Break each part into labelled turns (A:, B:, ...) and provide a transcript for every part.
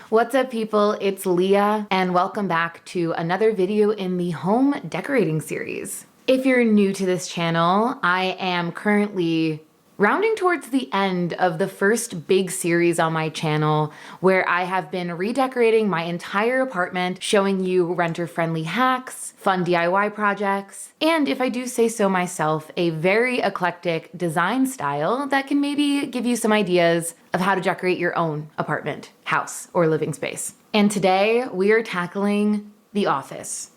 A: What's up, people? It's Leah, and welcome back to another video in the home decorating series. If you're new to this channel, I am currently rounding towards the end of the first big series on my channel where I have been redecorating my entire apartment, showing you renter-friendly hacks, fun DIY projects, and if I do say so myself, a very eclectic design style that can maybe give you some ideas of how to decorate your own apartment, house, or living space. And today we are tackling the office.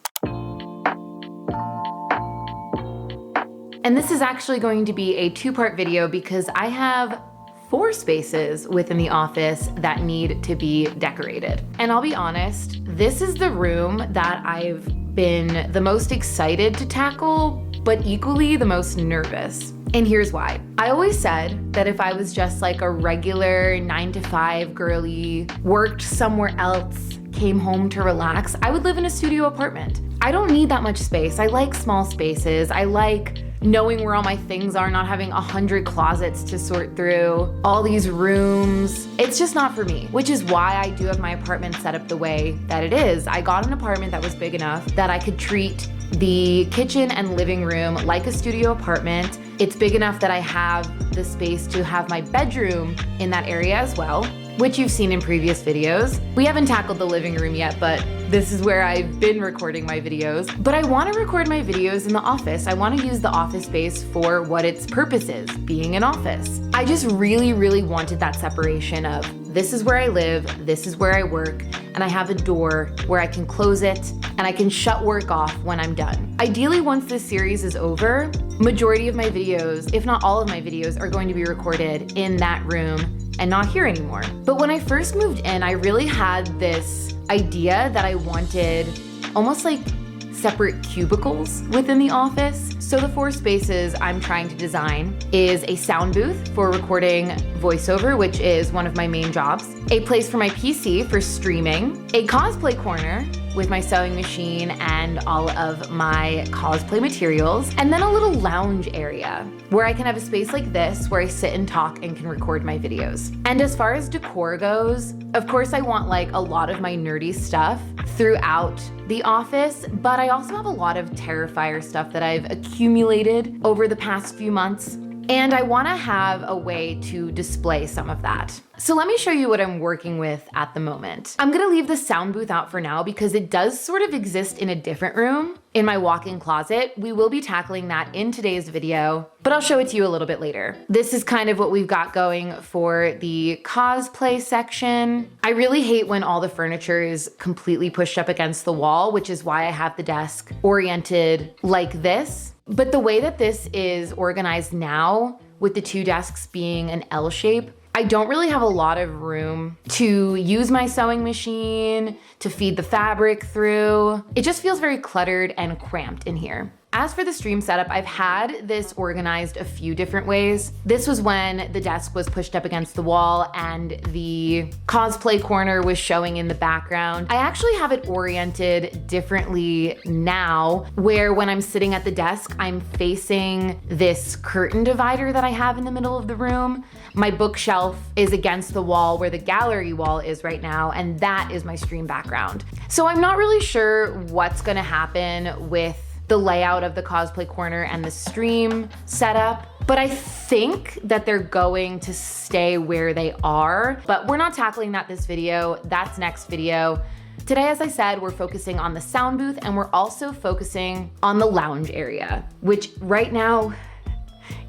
A: And this is actually going to be a two-part video because I have 4 spaces within the office that need to be decorated. And I'll be honest, this is the room that I've been the most excited to tackle, but equally the most nervous. And here's why. I always said that if I was just like a regular 9-to-5 girly, worked somewhere else, came home to relax, I would live in a studio apartment. I don't need that much space. I like small spaces. I like knowing where all my things are, not having 100 closets to sort through, all these rooms. It's just not for me, which is why I do have my apartment set up the way that it is. I got an apartment that was big enough that I could treat the kitchen and living room like a studio apartment. It's big enough that I have the space to have my bedroom in that area as well, which you've seen in previous videos. We haven't tackled the living room yet, but this is where I've been recording my videos. But I want to record my videos in the office. I want to use the office space for what its purpose is, being an office. I just really wanted that separation of this is where I live, this is where I work, and I have a door where I can close it and I can shut work off when I'm done. Ideally, once this series is over, majority of my videos, if not all of my videos, are going to be recorded in that room and not here anymore. But when I first moved in, I really had this idea that I wanted almost like separate cubicles within the office. So the 4 spaces I'm trying to design is a sound booth for recording voiceover, which is one of my main jobs, a place for my PC for streaming, a cosplay corner with my sewing machine and all of my cosplay materials, and then a little lounge area where I can have a space like this where I sit and talk and can record my videos. And as far as decor goes, of course I want like a lot of my nerdy stuff throughout the office, but I also have a lot of Terrifier stuff that I've accumulated over the past few months. And I wanna have a way to display some of that. So let me show you what I'm working with at the moment. I'm gonna leave the sound booth out for now because it does sort of exist in a different room in my walk-in closet. We will be tackling that in today's video, but I'll show it to you a little bit later. This is kind of what we've got going for the cosplay section. I really hate when all the furniture is completely pushed up against the wall, which is why I have the desk oriented like this. But the way that this is organized now, with the 2 desks being an L shape, I don't really have a lot of room to use my sewing machine, to feed the fabric through. It just feels very cluttered and cramped in here. As for the stream setup, I've had this organized a few different ways. This was when the desk was pushed up against the wall and the cosplay corner was showing in the background. I actually have it oriented differently now, where when I'm sitting at the desk, I'm facing this curtain divider that I have in the middle of the room. My bookshelf is against the wall where the gallery wall is right now, and that is my stream background. So I'm not really sure what's gonna happen with the layout of the cosplay corner and the stream setup, but I think that they're going to stay where they are, but we're not tackling that this video. That's next video. Today, as I said, we're focusing on the sound booth and we're also focusing on the lounge area, which right now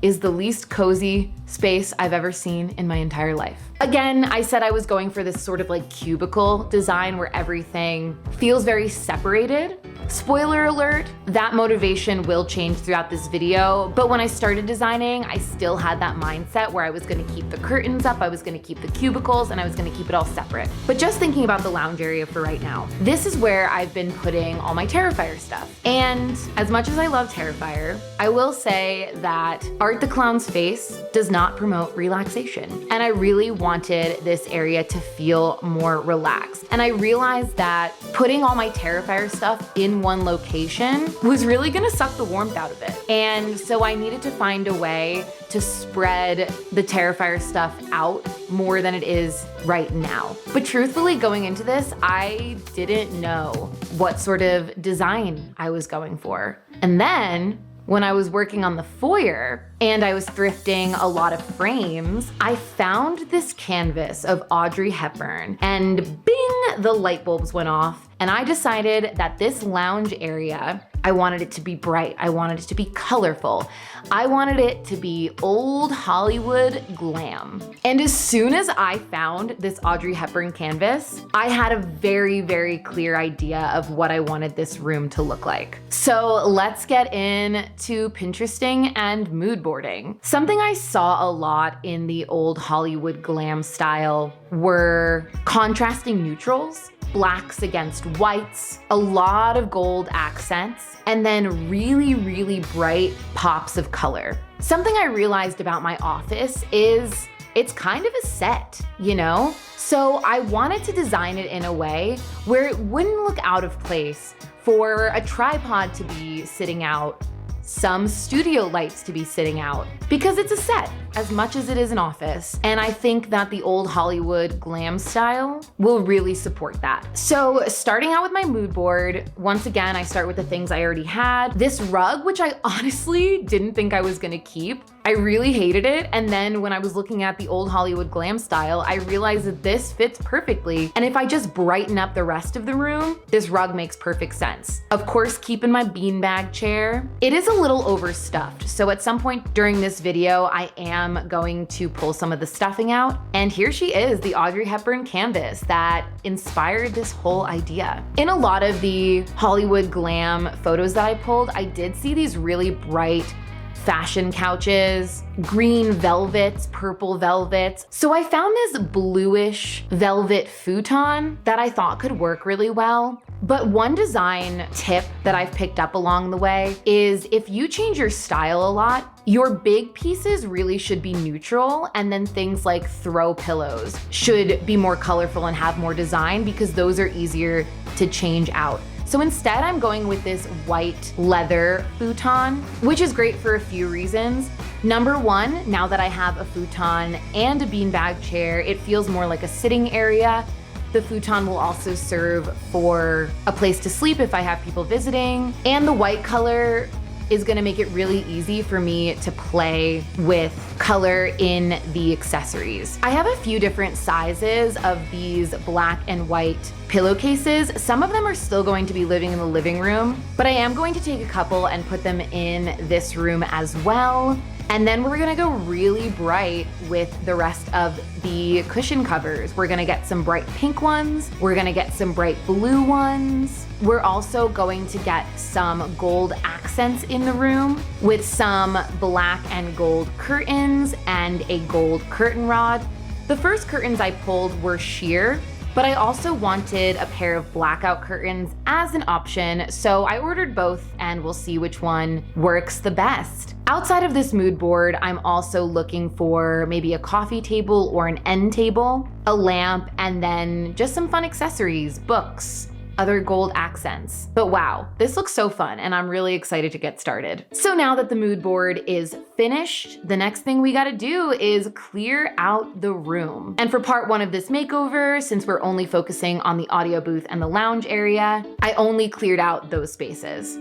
A: is the least cozy space I've ever seen in my entire life. Again, I said I was going for this sort of like cubicle design where everything feels very separated. Spoiler alert, that motivation will change throughout this video, but when I started designing, I still had that mindset where I was gonna keep the curtains up, I was gonna keep the cubicles, and I was gonna keep it all separate. But just thinking about the lounge area for right now, this is where I've been putting all my Terrifier stuff. And as much as I love Terrifier, I will say that Art the Clown's face does not promote relaxation. And I really want wanted this area to feel more relaxed. And I realized that putting all my Terrifier stuff in one location was really gonna suck the warmth out of it. And so I needed to find a way to spread the Terrifier stuff out more than it is right now. But truthfully, going into this, I didn't know what sort of design I was going for. And then when I was working on the foyer and I was thrifting a lot of frames, I found this canvas of Audrey Hepburn, and bing, the light bulbs went off. And I decided that this lounge area, I wanted it to be bright. I wanted it to be colorful. I wanted it to be old Hollywood glam. And as soon as I found this Audrey Hepburn canvas, I had a very, very clear idea of what I wanted this room to look like. So let's get into Pinteresting and mood boarding. Something I saw a lot in the old Hollywood glam style were contrasting neutrals, blacks against whites, a lot of gold accents, and then really, really bright pops of color. Something I realized about my office is it's kind of a set, you know? So I wanted to design it in a way where it wouldn't look out of place for a tripod to be sitting out, some studio lights to be sitting out, because it's a set as much as it is an office. And I think that the old Hollywood glam style will really support that. So starting out with my mood board, once again, I start with the things I already had. This rug, which I honestly didn't think I was gonna keep. I really hated it. And then when I was looking at the old Hollywood glam style, I realized that this fits perfectly. And if I just brighten up the rest of the room, this rug makes perfect sense. Of course, keeping my beanbag chair. It is a little overstuffed. So at some point during this video, I am going to pull some of the stuffing out. And here she is, the Audrey Hepburn canvas that inspired this whole idea. In a lot of the Hollywood glam photos that I pulled, I did see these really bright fashion couches, green velvets, purple velvets. So I found this bluish velvet futon that I thought could work really well. But one design tip that I've picked up along the way is if you change your style a lot, your big pieces really should be neutral, and then things like throw pillows should be more colorful and have more design, because those are easier to change out. So instead, I'm going with this white leather futon, which is great for a few reasons. Number one, now that I have a futon and a beanbag chair, it feels more like a sitting area. The futon will also serve for a place to sleep if I have people visiting. And the white color is gonna make it really easy for me to play with color in the accessories. I have a few different sizes of these black and white pillowcases. Some of them are still going to be living in the living room, but I am going to take a couple and put them in this room as well. And then we're gonna go really bright with the rest of the cushion covers. We're gonna get some bright pink ones. We're gonna get some bright blue ones. We're also going to get some gold accents in the room with some black and gold curtains and a gold curtain rod. The first curtains I pulled were sheer, but I also wanted a pair of blackout curtains as an option, so I ordered both and we'll see which one works the best. Outside of this mood board, I'm also looking for maybe a coffee table or an end table, a lamp, and then just some fun accessories, books, other gold accents. But wow, this looks so fun and I'm really excited to get started. So now that the mood board is finished, the next thing we gotta do is clear out the room. And for part one of this makeover, since we're only focusing on the audio booth and the lounge area, I only cleared out those spaces.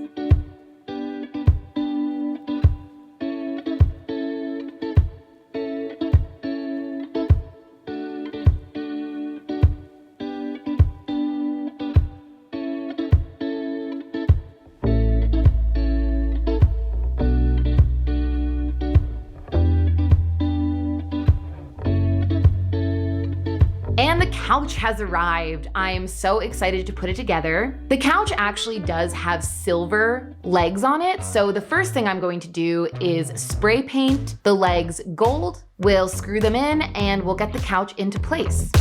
A: And the couch has arrived. I am so excited to put it together. The couch actually does have silver legs on it. So the first thing I'm going to do is spray paint the legs gold. We'll screw them in and we'll get the couch into place.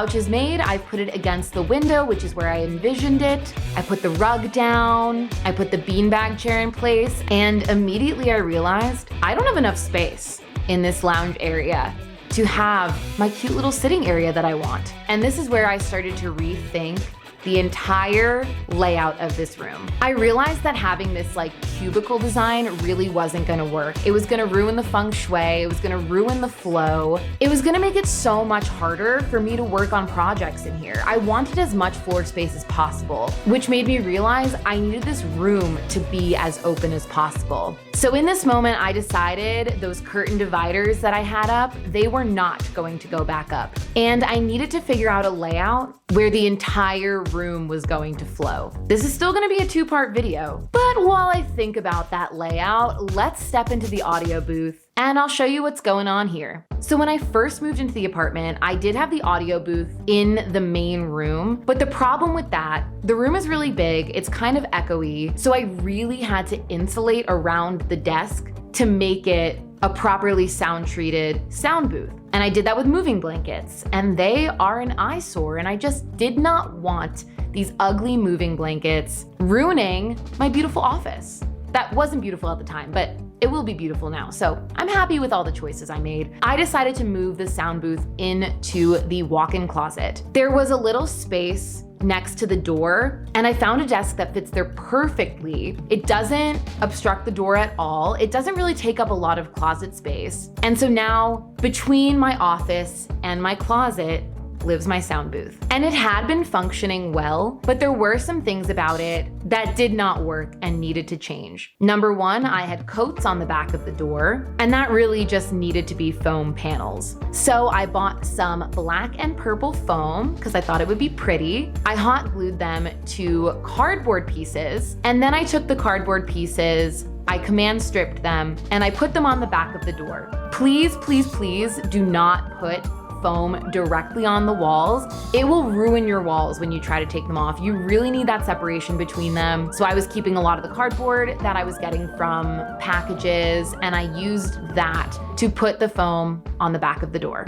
A: couch is made, I put it against the window, which is where I envisioned it. I put the rug down, I put the beanbag chair in place, and immediately I realized I don't have enough space in this lounge area to have my cute little sitting area that I want. And this is where I started to rethink the entire layout of this room. I realized that having this like cubicle design really wasn't gonna work. It was gonna ruin the feng shui, it was gonna ruin the flow. It was gonna make it so much harder for me to work on projects in here. I wanted as much floor space as possible, which made me realize I needed this room to be as open as possible. So in this moment, I decided those curtain dividers that I had up, they were not going to go back up. And I needed to figure out a layout where the entire room was going to flow. This is still gonna be a two-part video, but while I think about that layout, let's step into the audio booth and I'll show you what's going on here. So when I first moved into the apartment, I did have the audio booth in the main room, but the problem with that, the room is really big, it's kind of echoey, so I really had to insulate around the desk to make it a properly sound-treated sound booth. And I did that with moving blankets, and they are an eyesore, and I just did not want these ugly moving blankets ruining my beautiful office. That wasn't beautiful at the time, but it will be beautiful now. So I'm happy with all the choices I made. I decided to move the sound booth into the walk-in closet. There was a little space next to the door, and I found a desk that fits there perfectly. It doesn't obstruct the door at all. It doesn't really take up a lot of closet space. And so now, between my office and my closet lives my sound booth. And it had been functioning well, but there were some things about it that did not work and needed to change. Number one, I had coats on the back of the door, and that really just needed to be foam panels. So I bought some black and purple foam because I thought it would be pretty. I hot glued them to cardboard pieces, and then I took the cardboard pieces, I command stripped them, and I put them on the back of the door. Please, please, please do not put foam directly on the walls. It will ruin your walls when you try to take them off. You really need that separation between them. So I was keeping a lot of the cardboard that I was getting from packages, and I used that to put the foam on the back of the door.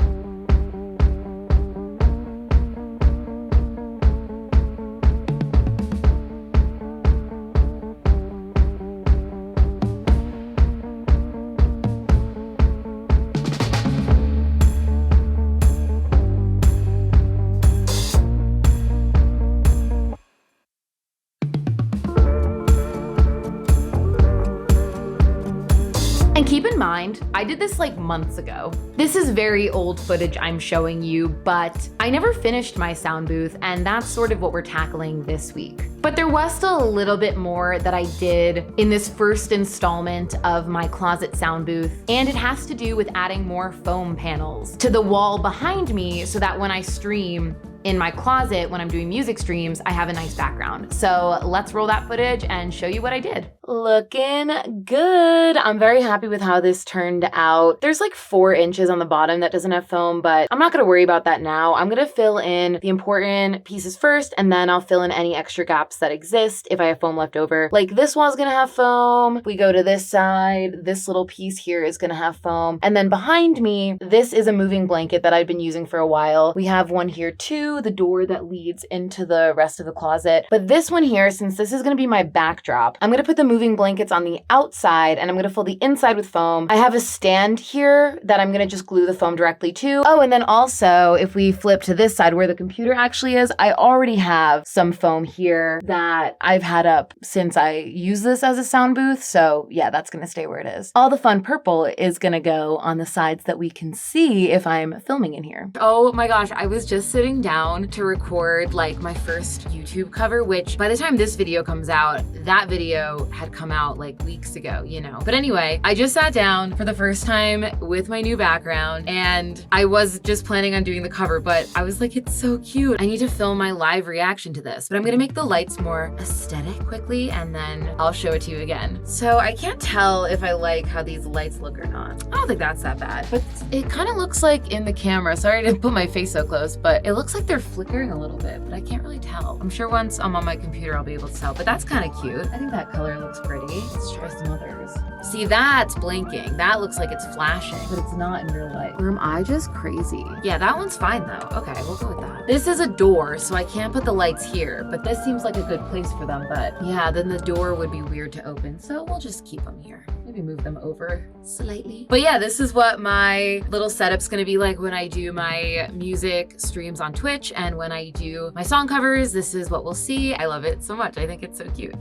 A: And keep in mind, I did this like months ago. This is very old footage I'm showing you, but I never finished my sound booth, and that's sort of what we're tackling this week. But there was still a little bit more that I did in this first installment of my closet sound booth, and it has to do with adding more foam panels to the wall behind me so that when I stream in my closet, when I'm doing music streams, I have a nice background. So let's roll that footage and show you what I did. Looking good. I'm very happy with how this turned out. There's like 4 inches on the bottom that doesn't have foam, but I'm not gonna worry about that now. I'm gonna fill in the important pieces first, and then I'll fill in any extra gaps that exist if I have foam left over. Like this wall's gonna have foam. We go to this side, this little piece here is gonna have foam. And then behind me, this is a moving blanket that I've been using for a while. We have one here too, the door that leads into the rest of the closet. But this one here, since this is gonna be my backdrop, I'm gonna put the moving blankets on the outside, and I'm gonna fill the inside with foam. I have a stand here that I'm gonna just glue the foam directly to. Oh, and then also, if we flip to this side where the computer actually is, I already have some foam here that I've had up since I use this as a sound booth. So yeah, that's gonna stay where it is. All the fun purple is gonna go on the sides that we can see if I'm filming in here. Oh my gosh, I was just sitting down to record like my first YouTube cover, which by the time this video comes out, that video had come out like weeks ago, you know. But anyway, I just sat down for the first time with my new background, and I was just planning on doing the cover, but I was like, it's so cute. I need to film my live reaction to this, but I'm gonna make the lights more aesthetic quickly, and then I'll show it to you again. So I can't tell if I like how these lights look or not. I don't think that's that bad, but it kind of looks like in the camera, sorry to put my face so close, but it looks like they're flickering a little bit, but I can't really tell. I'm sure once I'm on my computer, I'll be able to tell, but that's kind of cute. I think that color looks pretty. Let's try some others. See, that's blinking. That looks like it's flashing, but it's not in real life. Or am I just crazy? Yeah, that one's fine though. Okay, we'll go with that. This is a door, so I can't put the lights here, but this seems like a good place for them. But yeah, then the door would be weird to open, so we'll just keep them here. Maybe move them over slightly. But yeah, this is what my little setup's gonna be like when I do my music streams on Twitch, and when I do my song covers, this is what we'll see. I love it so much. I think it's so cute.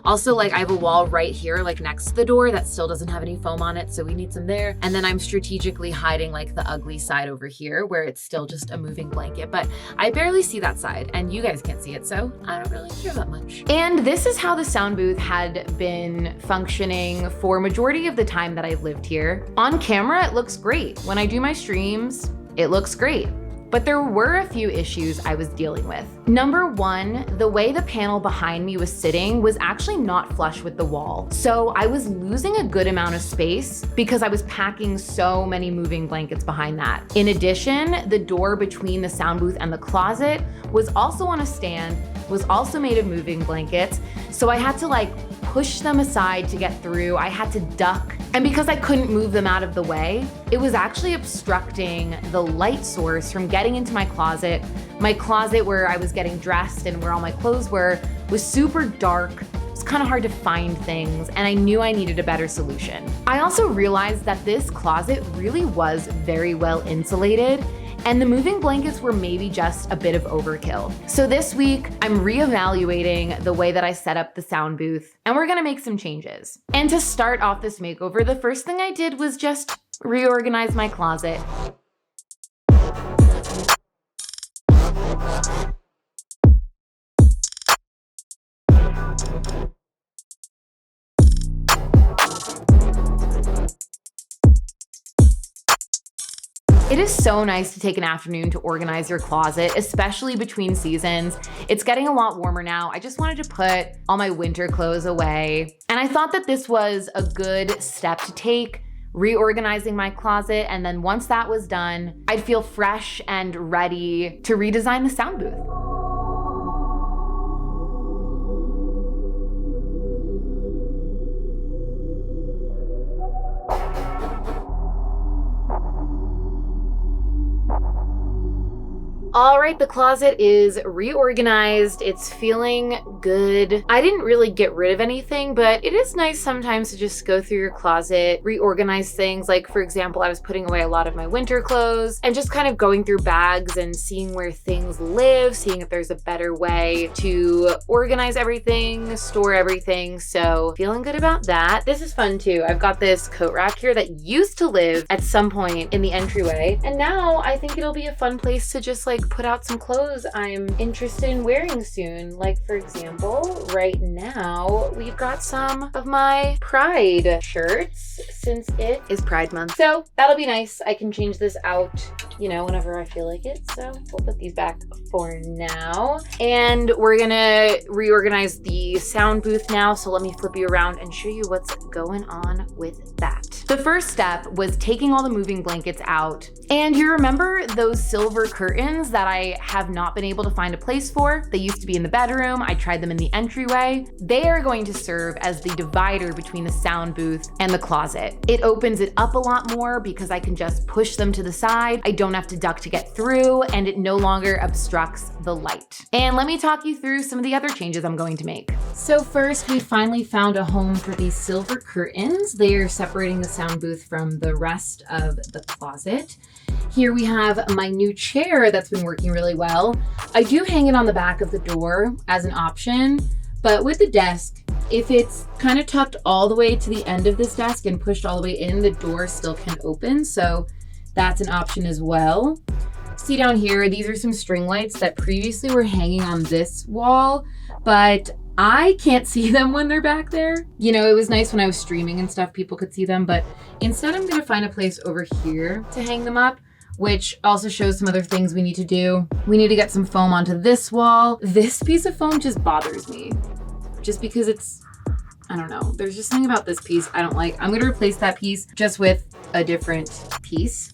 A: Also, like, I have a wall right here, like next to the door, that still doesn't have any foam on it, so we need some there. And then I'm strategically hiding like the ugly side over here where it's still just a moving blanket, but I barely see that side and you guys can't see it, so I don't really care that much. And this is how the sound booth had been functioning for majority of the time that I've lived here. On camera, it looks great. When I do my streams, it looks great. But there were a few issues I was dealing with. Number one, the way the panel behind me was sitting was actually not flush with the wall. So I was losing a good amount of space because I was packing so many moving blankets behind that. In addition, the door between the sound booth and the closet was also on a stand, was also made of moving blankets. So I had to like push them aside to get through. I had to duck. And because I couldn't move them out of the way, it was actually obstructing the light source from getting into my closet. My closet where I was getting dressed and where all my clothes were was super dark. It was kind of hard to find things, and I knew I needed a better solution. I also realized that this closet really was very well insulated, and the moving blankets were maybe just a bit of overkill. So this week, I'm reevaluating the way that I set up the sound booth, and we're gonna make some changes. And to start off this makeover, the first thing I did was just reorganize my closet. It is so nice to take an afternoon to organize your closet, especially between seasons. It's getting a lot warmer now. I just wanted to put all my winter clothes away. And I thought that this was a good step to take, reorganizing my closet. And then once that was done, I'd feel fresh and ready to redesign the sound booth. All right, the closet is reorganized. It's feeling good. I didn't really get rid of anything, but it is nice sometimes to just go through your closet, reorganize things. Like, for example, I was putting away a lot of my winter clothes and just kind of going through bags and seeing where things live, seeing if there's a better way to organize everything, store everything. So feeling good about that. This is fun too. I've got this coat rack here that used to live at some point in the entryway, and now I think it'll be a fun place to just like put out some clothes I'm interested in wearing soon. Like, for example, right now we've got some of my Pride shirts since it is Pride month. So that'll be nice. I can change this out, you know, whenever I feel like it. So we'll put these back for now. And we're gonna reorganize the sound booth now. So let me flip you around and show you what's going on with that. The first step was taking all the moving blankets out. And you remember those silver curtains that I have not been able to find a place for? They used to be in the bedroom. I tried them in the entryway. They are going to serve as the divider between the sound booth and the closet. It opens it up a lot more because I can just push them to the side. I don't have to duck to get through, and it no longer obstructs the light. And let me talk you through some of the other changes I'm going to make. So first, we finally found a home for these silver curtains. They are separating the sound booth from the rest of the closet. Here we have my new chair that's been working really well. I do hang it on the back of the door as an option, but with the desk, if it's kind of tucked all the way to the end of this desk and pushed all the way in, the door still can open, so that's an option as well. See down here, these are some string lights that previously were hanging on this wall, but I can't see them when they're back there. You know, it was nice when I was streaming and stuff, people could see them, but instead I'm gonna find a place over here to hang them up, which also shows some other things we need to do. We need to get some foam onto this wall. This piece of foam just bothers me, just because it's, I don't know, there's just something about this piece I don't like. I'm gonna replace that piece just with a different piece.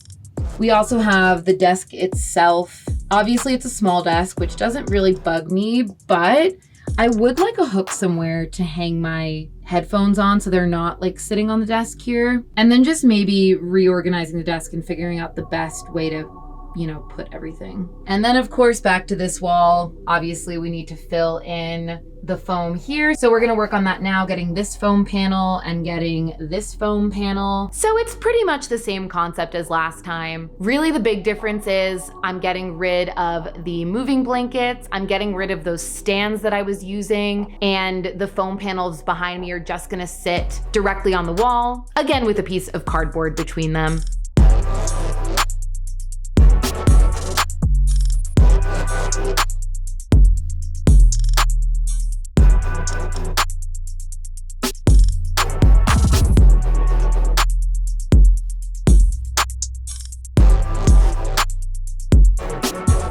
A: We also have the desk itself. Obviously it's a small desk, which doesn't really bug me, but I would like a hook somewhere to hang my headphones on so they're not like sitting on the desk here. And then just maybe reorganizing the desk and figuring out the best way to you know, put everything. And then of course, back to this wall, obviously we need to fill in the foam here. So we're gonna work on that now, getting this foam panel and getting this foam panel. So it's pretty much the same concept as last time. Really the big difference is I'm getting rid of the moving blankets. I'm getting rid of those stands that I was using, and the foam panels behind me are just gonna sit directly on the wall, again with a piece of cardboard between them.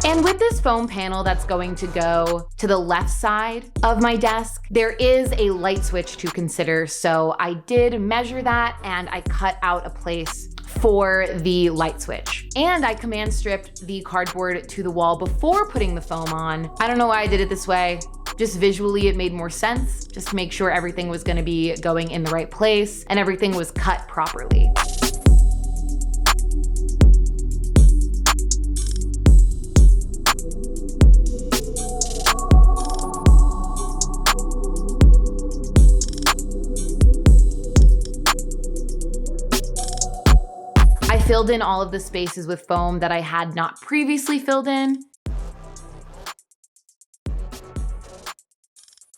A: And with this foam panel that's going to go to the left side of my desk, there is a light switch to consider. So I did measure that and I cut out a place for the light switch. And I command stripped the cardboard to the wall before putting the foam on. I don't know why I did it this way. Just visually it made more sense, just to make sure everything was gonna be going in the right place and everything was cut properly. I filled in all of the spaces with foam that I had not previously filled in.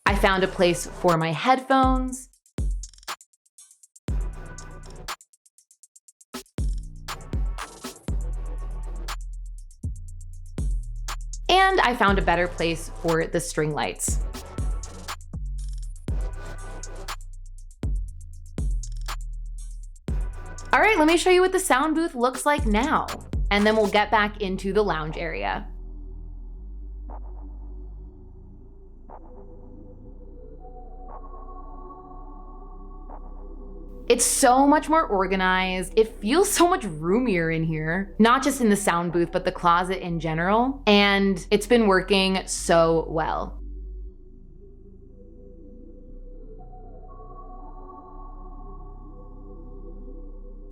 A: I found a place for my headphones. And I found a better place for the string lights. All right, let me show you what the sound booth looks like now, and then we'll get back into the lounge area. It's so much more organized. It feels so much roomier in here, not just in the sound booth, but the closet in general. And it's been working so well.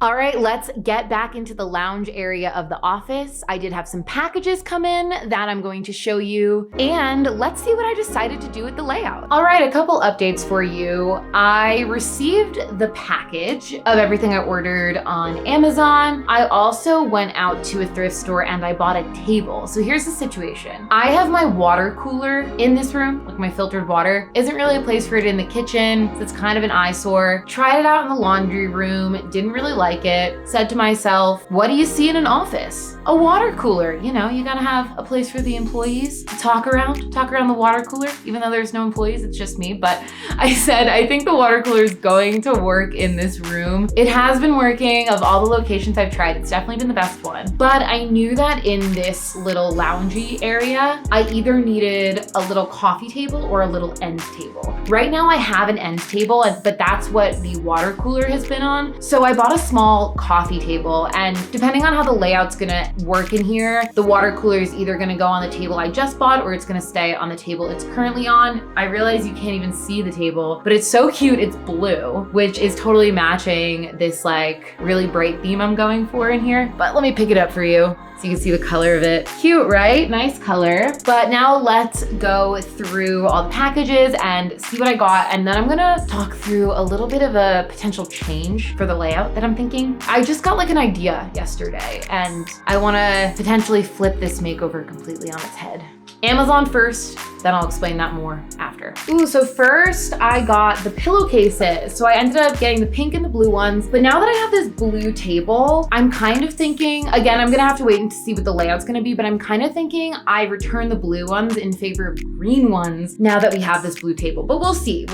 A: All right, let's get back into the lounge area of the office. I did have some packages come in that I'm going to show you, and let's see what I decided to do with the layout. All right, a couple updates for you. I received the package of everything I ordered on Amazon. I also went out to a thrift store and I bought a table. So here's the situation. I have my water cooler in this room, like my filtered water. Isn't really a place for it in the kitchen. So it's kind of an eyesore. Tried it out in the laundry room, didn't really like it. Said to myself, what do you see in an office? A water cooler. You know, you gotta have a place for the employees to talk around the water cooler, even though there's no employees, it's just me. But I said, I think the water cooler is going to work in this room. It has been working. Of all the locations I've tried, it's definitely been the best one. But I knew that in this little loungy area, I either needed a little coffee table or a little end table. Right now I have an end table, but that's what the water cooler has been on. So I bought a small coffee table, and depending on how the layout's gonna work in here, the water cooler is either gonna go on the table I just bought or it's gonna stay on the table it's currently on. I realize you can't even see the table, but it's so cute. It's blue, which is totally matching this like really bright theme I'm going for in here. But let me pick it up for you so you can see the color of it. Cute, right? Nice color. But now let's go through all the packages and see what I got. And then I'm gonna talk through a little bit of a potential change for the layout that I'm thinking. I just got like an idea yesterday and I wanna potentially flip this makeover completely on its head. Amazon first, then I'll explain that more after. Ooh, so first I got the pillowcases. So I ended up getting the pink and the blue ones, but now that I have this blue table, I'm kind of thinking, again, I'm gonna have to wait and see what the layout's gonna be, but I'm kind of thinking I return the blue ones in favor of green ones now that we have this blue table, but we'll see.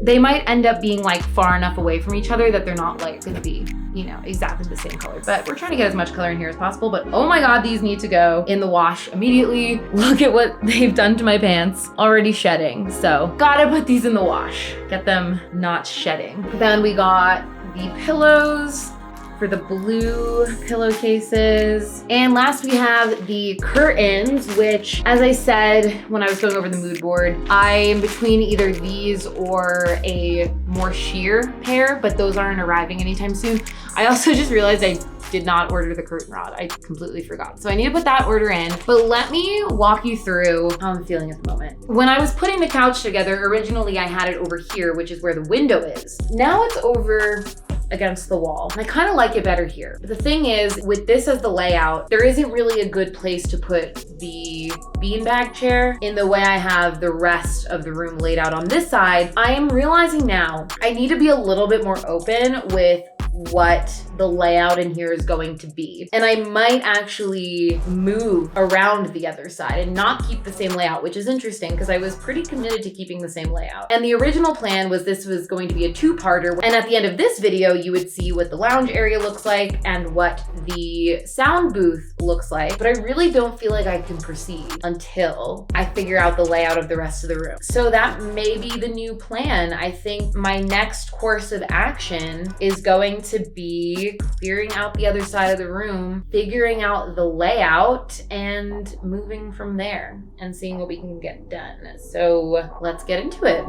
A: They might end up being like far enough away from each other that they're not like gonna be, you know, exactly the same color, but we're trying to get as much color in here as possible. But oh my God, these need to go in the wash immediately. Look at what they've done to my pants, already shedding. So gotta put these in the wash, get them not shedding. Then we got the pillows for the blue pillowcases. And last we have the curtains, which, as I said when I was going over the mood board, I am between either these or a more sheer pair, but those aren't arriving anytime soon. I also just realized I did not order the curtain rod. I completely forgot. So I need to put that order in, but let me walk you through how I'm feeling at the moment. When I was putting the couch together, originally I had it over here, which is where the window is. Now it's over against the wall. I kind of like it better here. But the thing is, with this as the layout, there isn't really a good place to put the beanbag chair in the way I have the rest of the room laid out on this side. I am realizing now I need to be a little bit more open with what the layout in here is going to be. And I might actually move around the other side and not keep the same layout, which is interesting because I was pretty committed to keeping the same layout. And the original plan was this was going to be a two-parter. And at the end of this video, you would see what the lounge area looks like and what the sound booth looks like. But I really don't feel like I can proceed until I figure out the layout of the rest of the room. So that may be the new plan. I think my next course of action is going to be clearing out the other side of the room, figuring out the layout, and moving from there and seeing what we can get done. So let's get into it.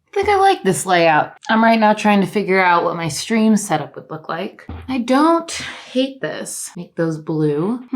A: I think I like this layout. I'm right now trying to figure out what my stream setup would look like. I don't hate this. Make those blue.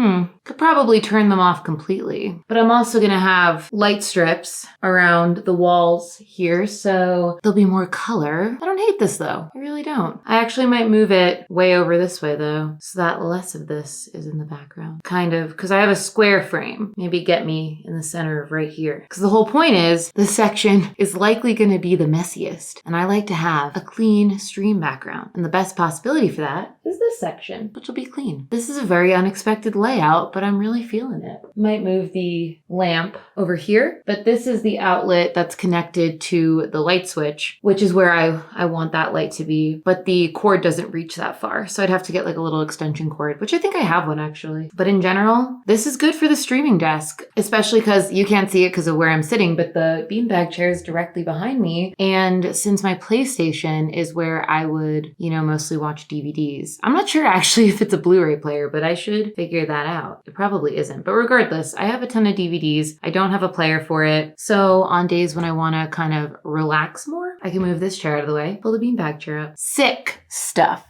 A: Could probably turn them off completely. But I'm also gonna have light strips around the walls here, so there'll be more color. I don't hate this though. I really don't. I actually might move it way over this way though, so that less of this is in the background. Kind of, because I have a square frame. Maybe get me in the center of right here. Because the whole point is, this section is likely gonna be the messiest. And I like to have a clean stream background. And the best possibility for that is this section, which will be clean. This is a very unexpected layout, but I'm really feeling it. Might move the lamp over here, but this is the outlet that's connected to the light switch, which is where I want that light to be, but the cord doesn't reach that far. So I'd have to get like a little extension cord, which I think I have one actually. But in general, this is good for the streaming desk, especially because you can't see it because of where I'm sitting, but the beanbag chair is directly behind me. And since my PlayStation is where I would, mostly watch DVDs. I'm not sure actually if it's a Blu-ray player, but I should figure that out. It probably isn't. But regardless, I have a ton of DVDs. I don't have a player for it. So on days when I want to kind of relax more, I can move this chair out of the way, pull the beanbag chair up. Sick stuff.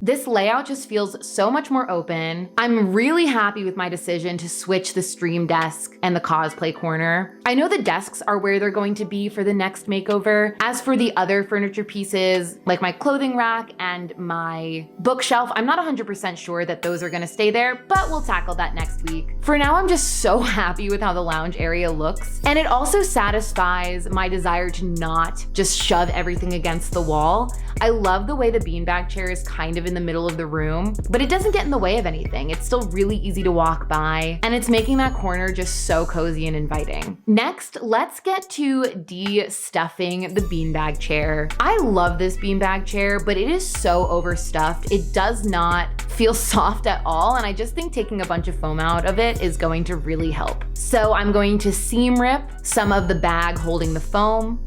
A: This layout just feels so much more open. I'm really happy with my decision to switch the stream desk and the cosplay corner. I know the desks are where they're going to be for the next makeover. As for the other furniture pieces, like my clothing rack and my bookshelf, I'm not 100% sure that those are gonna stay there, but we'll tackle that next week. For now, I'm just so happy with how the lounge area looks. And it also satisfies my desire to not just shove everything against the wall. I love the way the beanbag chair is kind of in the middle of the room, but it doesn't get in the way of anything. It's still really easy to walk by, and it's making that corner just so cozy and inviting. Next, let's get to de-stuffing the beanbag chair. I love this beanbag chair, but it is so overstuffed. It does not feel soft at all, and I just think taking a bunch of foam out of it is going to really help. So I'm going to seam rip some of the bag holding the foam.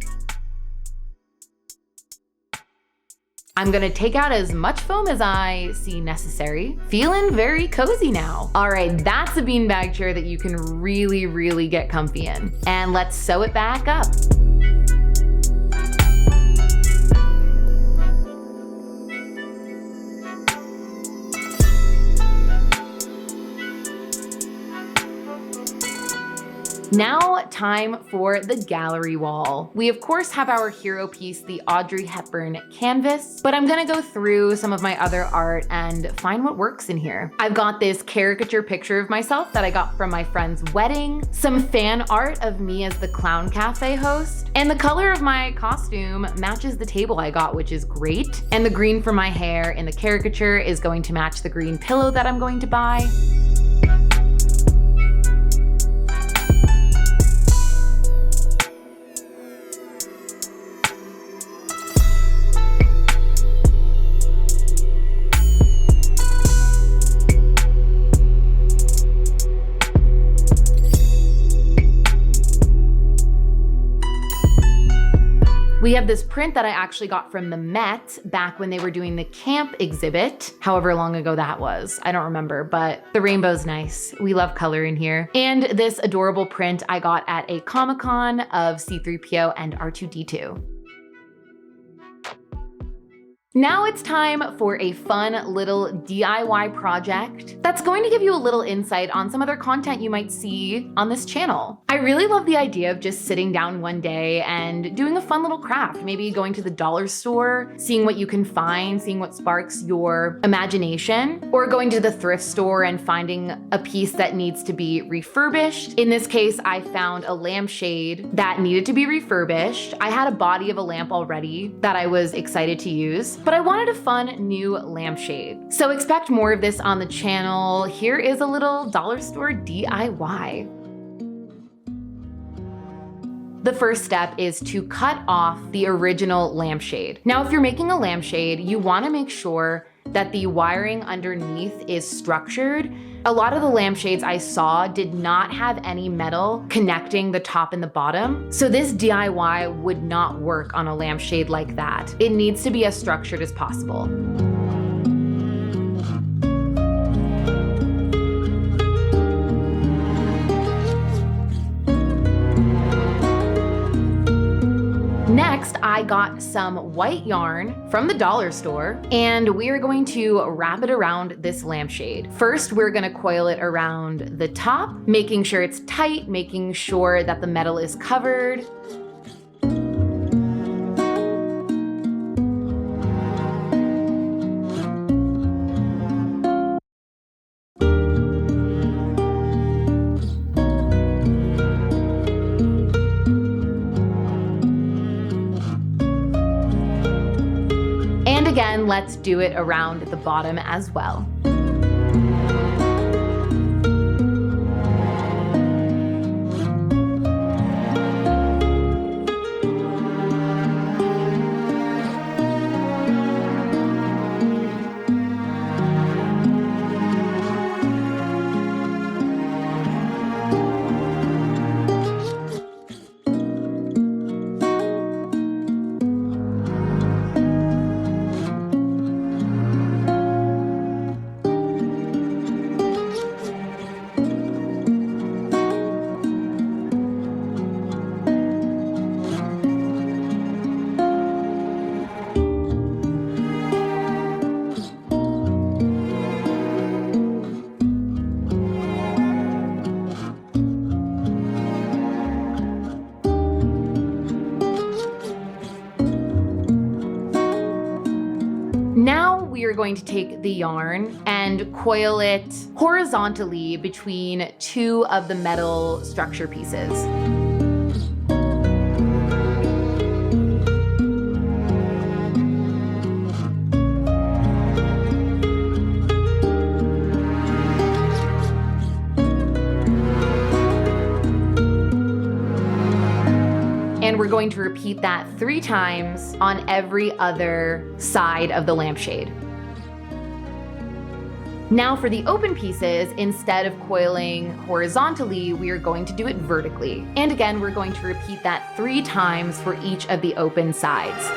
A: I'm gonna take out as much foam as I see necessary. Feeling very cozy now. All right, that's a beanbag chair that you can really, really get comfy in. And let's sew it back up. Now, time for the gallery wall. We of course have our hero piece, the Audrey Hepburn canvas, but I'm gonna go through some of my other art and find what works in here. I've got this caricature picture of myself that I got from my friend's wedding, some fan art of me as the Clown Cafe host, and the color of my costume matches the table I got, which is great. And the green for my hair in the caricature is going to match the green pillow that I'm going to buy. We have this print that I actually got from the Met back when they were doing the camp exhibit, however long ago that was. I don't remember, but the rainbow's nice. We love color in here. And this adorable print I got at a Comic-Con of C-3PO and R2-D2. Now it's time for a fun little DIY project that's going to give you a little insight on some other content you might see on this channel. I really love the idea of just sitting down one day and doing a fun little craft, maybe going to the dollar store, seeing what you can find, seeing what sparks your imagination, or going to the thrift store and finding a piece that needs to be refurbished. In this case, I found a lampshade that needed to be refurbished. I had a body of a lamp already that I was excited to use, but I wanted a fun new lampshade. So expect more of this on the channel. Here is a little dollar store DIY. The first step is to cut off the original lampshade. Now, if you're making a lampshade, you want to make sure that the wiring underneath is structured. A lot of the lampshades I saw did not have any metal connecting the top and the bottom. So this DIY would not work on a lampshade like that. It needs to be as structured as possible. Next, I got some white yarn from the dollar store, and we are going to wrap it around this lampshade. First, we're gonna coil it around the top, making sure it's tight, making sure that the metal is covered. Again, let's do it around the bottom as well. Now we are going to take the yarn and coil it horizontally between two of the metal structure pieces. And we're going to repeat that 3 times on every other side of the lampshade. Now for the open pieces, instead of coiling horizontally, we are going to do it vertically. And again, we're going to repeat that 3 times for each of the open sides.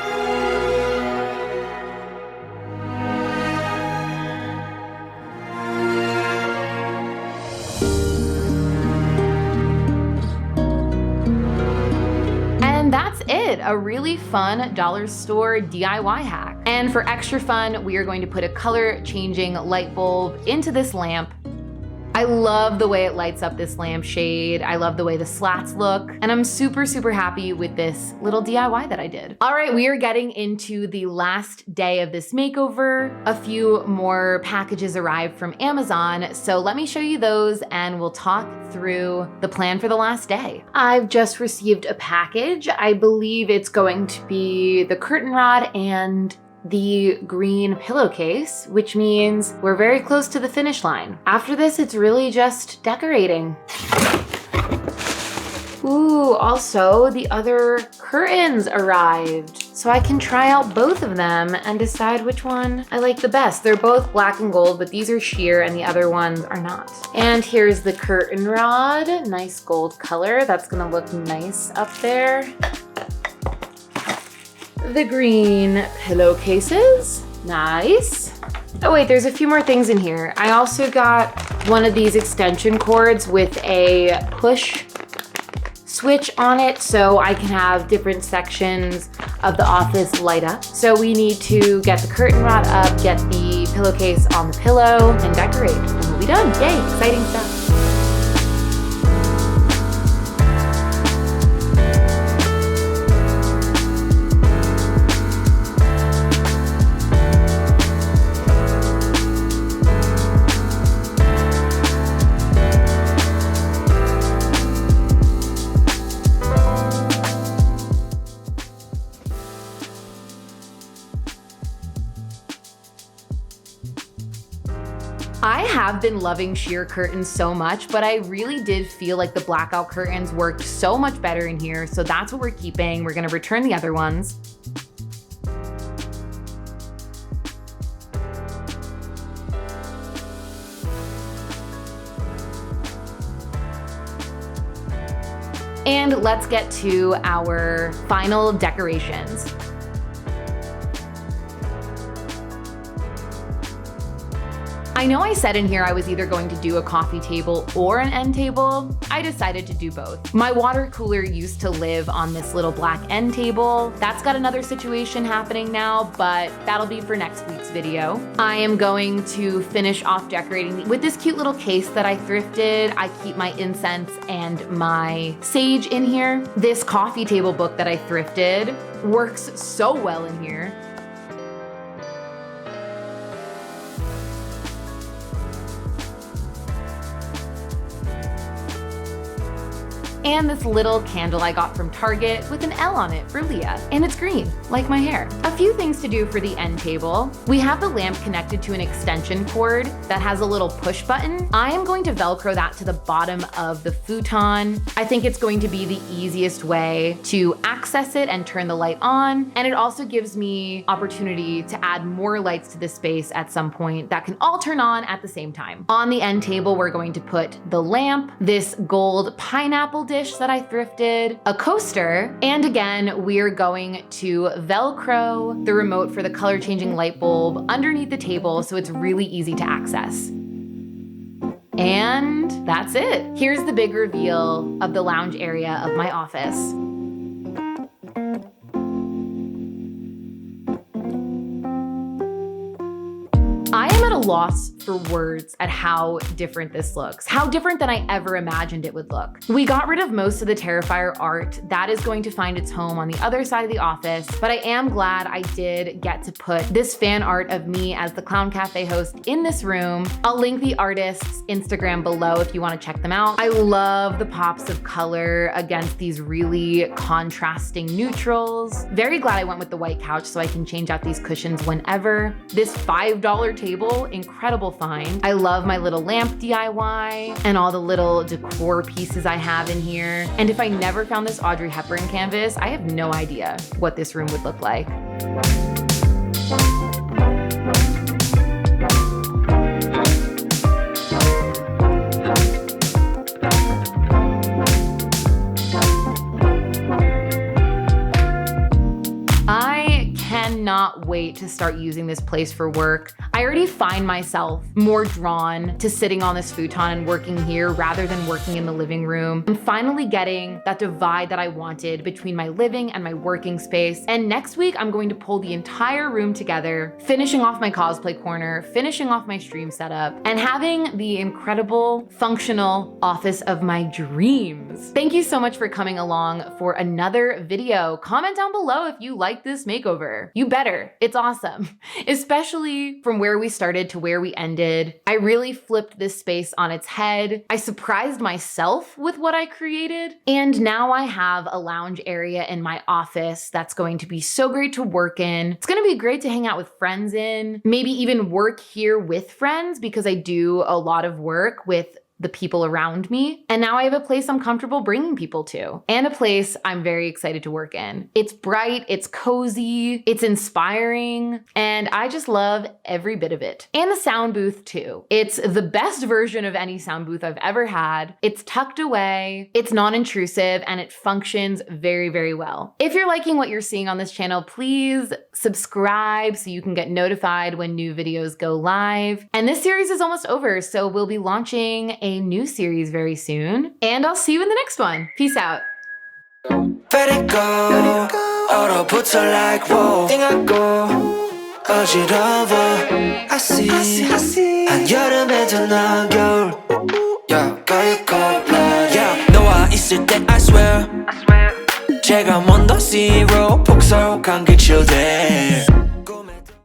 A: That's it, a really fun dollar store DIY hack. And for extra fun, we are going to put a color changing light bulb into this lamp. I love the way it lights up this lampshade. I love the way the slats look, and I'm super, super happy with this little DIY that I did. All right, we are getting into the last day of this makeover. A few more packages arrived from Amazon, so let me show you those and we'll talk through the plan for the last day. I've just received a package. I believe it's going to be the curtain rod and the green pillowcase, which means we're very close to the finish line. After this, it's really just decorating. Ooh, also the other curtains arrived. So I can try out both of them and decide which one I like the best. They're both black and gold, but these are sheer and the other ones are not. And here's the curtain rod, nice gold color. That's gonna look nice up there. the green pillowcases. Nice. Oh wait, there's a few more things in here. I also got one of these extension cords with a push switch on it so I can have different sections of the office light up. So we need to get the curtain rod up, get the pillowcase on the pillow, and decorate, and we'll be done. Yay, exciting stuff. I have been loving sheer curtains so much, but I really did feel like the blackout curtains worked so much better in here, so that's what we're keeping. We're gonna return the other ones. And let's get to our final decorations. I know I said in here I was either going to do a coffee table or an end table. I decided to do both. My water cooler used to live on this little black end table. That's got another situation happening now, but that'll be for next week's video. I am going to finish off decorating with this cute little case that I thrifted. I keep my incense and my sage in here. This coffee table book that I thrifted works so well in here. And this little candle I got from Target with an L on it for Leah, and it's green, like my hair. A few things to do for the end table. We have the lamp connected to an extension cord that has a little push button. I am going to Velcro that to the bottom of the futon. I think it's going to be the easiest way to access it and turn the light on, and it also gives me opportunity to add more lights to this space at some point that can all turn on at the same time. On the end table, we're going to put the lamp, this gold pineapple dish that I thrifted, a coaster, and again, we're going to Velcro the remote for the color changing light bulb underneath the table so it's really easy to access. And that's it. Here's the big reveal of the lounge area of my office. I am at a loss for words at how different this looks, how different than I ever imagined it would look. We got rid of most of the Terrifier art. That is going to find its home on the other side of the office, but I am glad I did get to put this fan art of me as the Clown Cafe host in this room. I'll link the artist's Instagram below if you want to check them out. I love the pops of color against these really contrasting neutrals. Very glad I went with the white couch so I can change out these cushions whenever. This $5 table, incredible find. I love my little lamp DIY and all the little decor pieces I have in here. And if I never found this Audrey Hepburn canvas, I have no idea what this room would look like. Cannot wait to start using this place for work. I already find myself more drawn to sitting on this futon and working here rather than working in the living room. I'm finally getting that divide that I wanted between my living and my working space. And next week, I'm going to pull the entire room together, finishing off my cosplay corner, finishing off my stream setup, and having the incredible, functional office of my dreams. Thank you so much for coming along for another video. Comment down below if you like this makeover. You better. It's awesome. Especially from where we started to where we ended. I really flipped this space on its head. I surprised myself with what I created. And now I have a lounge area in my office that's going to be so great to work in. It's going to be great to hang out with friends in, maybe even work here with friends because I do a lot of work with the people around me. And now I have a place I'm comfortable bringing people to, and a place I'm very excited to work in. It's bright, it's cozy, it's inspiring, and I just love every bit of it. And the sound booth too. It's the best version of any sound booth I've ever had. It's tucked away, it's non-intrusive, and it functions very, very well. If you're liking what you're seeing on this channel, please subscribe so you can get notified when new videos go live. And this series is almost over, so we'll be launching a new series very soon. And I'll see you in the next one. Peace out.
B: Let it go. 얼어붙어 like whoa. 띵하고 어지러워. I see. 한여름에도 난 겨울. Yeah, 가요가 blood. Yeah, 너와 있을 때 I swear. 제가 먼저 zero. 폭설한 그 chill there.